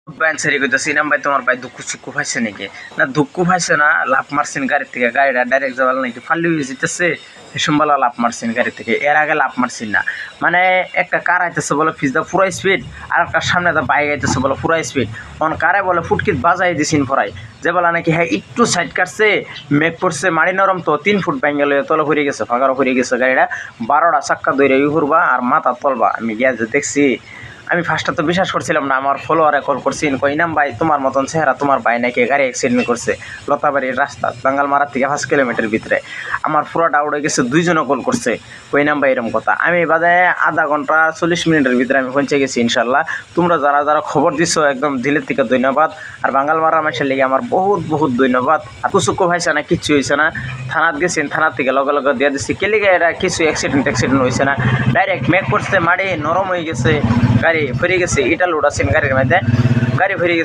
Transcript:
ব্যান্সারি কইতাছি নাম ভাই তোমার ভাই দুঃখ সুখ পাইছে নাকি না দুঃখ পাইছে না লাভ মারছেন গাড়ি থেকে গাড়িটা ডাইরেক্ট যাওয়ার নাকি ফাল্লি হয়ে যেতেছে হেসম্বালা লাভ মারছেন গাড়ি থেকে এর আগে লাভ মারছেন না মানে একটা কার আইতেছে বলে ফিজদা পুরাই স্পিড আর একটা সামনে একটা বাইক আইতেছে বলে পুরাই স্পিড অন কারে বলে ফুটকিত বাজাই দিছিন ফরাই যে বলা নাকি হ্যাঁ একটু সাইড কাটছে মেঘ পড়ছে মারি নরম তো 3 ফুট ব্যাঙ্গে লয়ে তলে ঘুরে গেছে ফাঁকারও ঘুরে গেছে গাড়িটা 12টা চাক্কা দৈরে ঘুরবা আর মাথা তলবা আমি গিয়া যে দেখছি আমি ফার্স্টে তো বিশ্বাস করছিলাম না আমার ফলোয়ারে কল করছিন কই নাম ভাই তোমার মতন চেহারা তোমার ভাই নাকি গাড়ি অ্যাক্সিডেন্ট করছে লতাবাড়ির রাস্তা বাঙ্গালমারা থেকে 5 কিলোমিটার ভিতরে আমার পুরো ডাউট হয়ে গেছে দুইজনে কল করছে কই নাম ভাই এরকম কথা আমি বাজে আধা ঘন্টা 40 মিনিটের ভিতরে আমি পৌঁছে গেছি ইনশাল্লাহ তোমরা যারা যারা খবর দিছো একদম দিলের থেকে ধন্যবাদ আর বাঙ্গালমারা মানুষের লেগে আমার বহুত বহুত ধন্যবাদ আর কুসুক্কো ভাইছে না কিচ্ছু হয়েছে না থানাত গেছেন থানার থেকে লগে লগে দিয়ে দিচ্ছি কেলিগে এটা কিছু অ্যাক্সিডেন্ট হয়েছে না ডাইরেক্ট মেঘ করছে মাড়ি নরম হয়ে গেছে গাড়ি ফিরে গেছে এটা লোড আছেন গাড়ির মধ্যে গাড়ি ফিরে গেছে